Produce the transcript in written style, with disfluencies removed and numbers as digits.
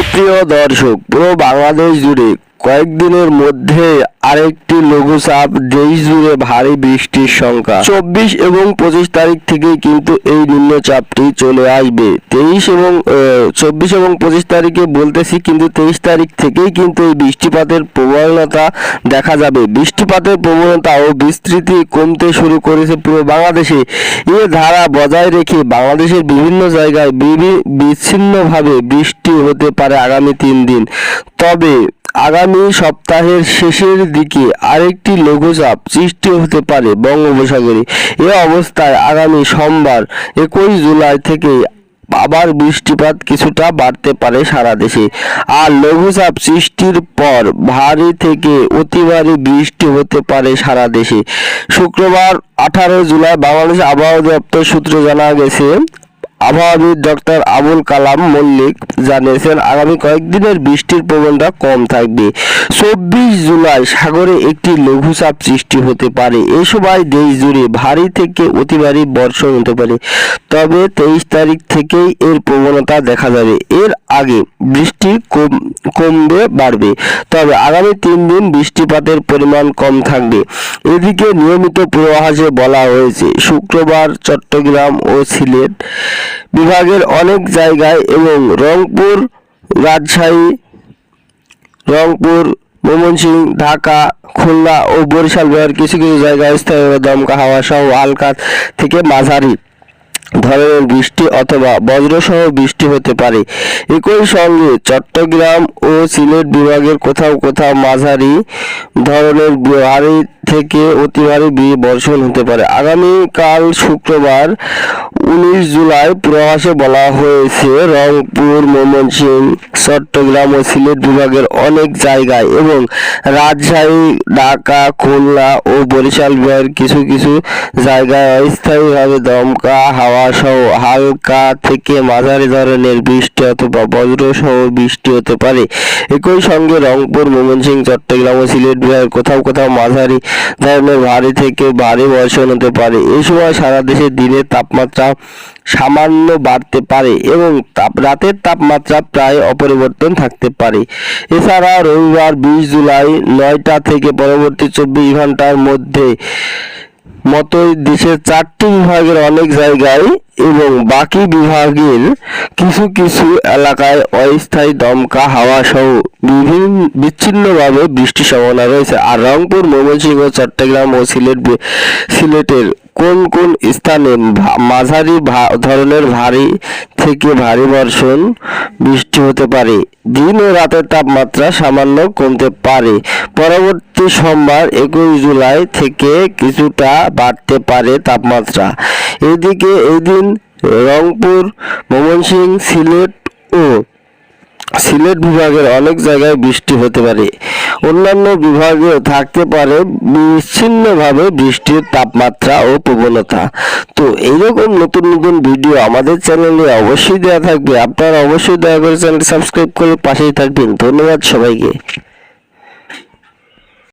সুপ্রিয় দর্শক, পুরো বাংলাদেশ জুড়ে কয়েকদিনের মধ্যে আরেকটি লঘুচাপ দেশ জুড়ে ভারী বৃষ্টির সংখ্যা। 24 এবং 25 তারিখ থেকেই কিন্তু এই নিম্নচাপটি চলে আসবে। 24 এবং 25 তারিখে বলতেছি, কিন্তু 23 তারিখ থেকেই কিন্তু এই বৃষ্টিপাতের প্রবণতা দেখা যাবে। বৃষ্টিপাতের প্রবণতা ও বিস্তৃতি কমতে শুরু করেছে পুরো বাংলাদেশে। এ ধারা বজায় রেখে বাংলাদেশের বিভিন্ন জায়গায় বিচ্ছিন্নভাবে বৃষ্টি হতে পারে আগামী 3 দিন। তবে আগামী সপ্তাহের শেষের দিকে আরেকটি লঘুচাপ সৃষ্টি হতে পারে বঙ্গোপসাগরে। এ অবস্থায় আগামী সোমবার 21 জুলাই থেকে আবার বৃষ্টিপাত কিছুটা বাড়তে পারে সারা দেশে। আর লঘুচাপ সৃষ্টির পর ভারী থেকে অতি ভারী বৃষ্টি হতে পারে সারা দেশে। শুক্রবার 18 জুলাই বাংলাদেশ আবহাওয়া দপ্তর সূত্রে জানা গেছে, আবহাওয়াবিদ ডক্টর আবুল কালাম মল্লিক জানিয়েছেন, আগামী কয়েকদিনের বৃষ্টির প্রবণতা কম থাকবে। 24 জুলাই সাগরে একটি লঘুচাপ সৃষ্টি হতে পারে। এই সময় দেশ জুড়ে ভারী থেকে অতি ভারী বর্ষণ হতে পারে। তবে 23 তারিখ থেকেই এর প্রবণতা দেখা যাবে। এর আগে বৃষ্টি কমবে বাড়বে। তবে আগামী 3 দিন বৃষ্টিপাতের পরিমাণ কম থাকবে। এদিকে নিয়মিত পূর্বাভাসে বলা হয়েছে, শুক্রবার চট্টগ্রাম ও সিলেট বিভাগের অনেক জায়গায় এবং রংপুর, রাজশাহী, ময়মনসিংহ, ঢাকা, খুলনা ও বরিশাল বিভাগের কিছু কিছু জায়গায় স্থায়ীভাবে দমকা হাওয়া সহ হালকা থেকে মাঝারি ধরনের বৃষ্টি অথবা বজ্রসহ বৃষ্টি হতে পারে। একই সঙ্গে চট্টগ্রাম ও সিলেট বিভাগের কোথাও কোথাও মাঝারি ধরনের ভারী থেকে অতি ভারী বর্ষণ হতে পারে। আগামীকাল শুক্রবার 19 জুলাই পূর্বাভাসে বলা হয়েছে, রংপুর, ময়মনসিংহ, চট্টগ্রাম ও সিলেট বিভাগের অনেক জায়গায় এবং রাজশাহী, ঢাকা, খুলনা ও বরিশাল বিভাগের কিছু কিছু জায়গায় অস্থায়ীভাবে দমকা হাওয়া সহ হালকা থেকে মাঝারি ধরনের বৃষ্টি অথবা বজ্রসহ বৃষ্টি হতে পারে। একই সঙ্গে রংপুর, ময়মনসিংহ, চট্টগ্রাম ও সিলেট বিভাগের কোথাও কোথাও মাঝারি ধরনের ভারী থেকে ভারী বর্ষণ হতে পারে। এই সময় সারা দেশে দিনের তাপমাত্রা সামান্য বাড়তে পারে এবং রাতের তাপমাত্রা প্রায় অপরিবর্তন থাকতে পারে। এছাড়া রবিবার 20 জুলাই 9টা থেকে পরবর্তী 24 ঘন্টার মতোই দেশের 4টি বিভাগের অনেক জায়গায় এবং বাকি বিভাগের কিছু কিছু এলাকায় অস্থায়ী দমকা হাওয়া সহ বিচ্ছিন্নভাবে বৃষ্টির সম্ভাবনা রয়েছে। আর রংপুর, ময়মনসিংহ, চট্টগ্রাম ও সিলেটের কোন কোন স্থানে মাঝারি ধরনের ভারী থেকে ভারী বর্ষণ বৃষ্টি হতে পারে। দিন ও রাতের তাপমাত্রা সামান্য কমতে পারে। পরবর্তী সোমবার 21 জুলাই থেকে কিছুটা বাড়তে পারে তাপমাত্রা। এদিকে এদিন রংপুর, ময়মনসিংহ, সিলেট বিভাগের অনেক জায়গায় বৃষ্টি হতে পারে। অন্যান্য বিভাগেও থাকতে পারে বিচ্ছিন্নভাবে বৃষ্টির তাপমাত্রা ও প্রবণতা। তো এইরকম নতুন নতুন ভিডিও আমাদের চ্যানেলে অবশ্যই দেওয়া থাকবে। আপনারা অবশ্যই দয়া করে চ্যানেলটি সাবস্ক্রাইব করে পাশেই থাকবেন। ধন্যবাদ সবাইকে।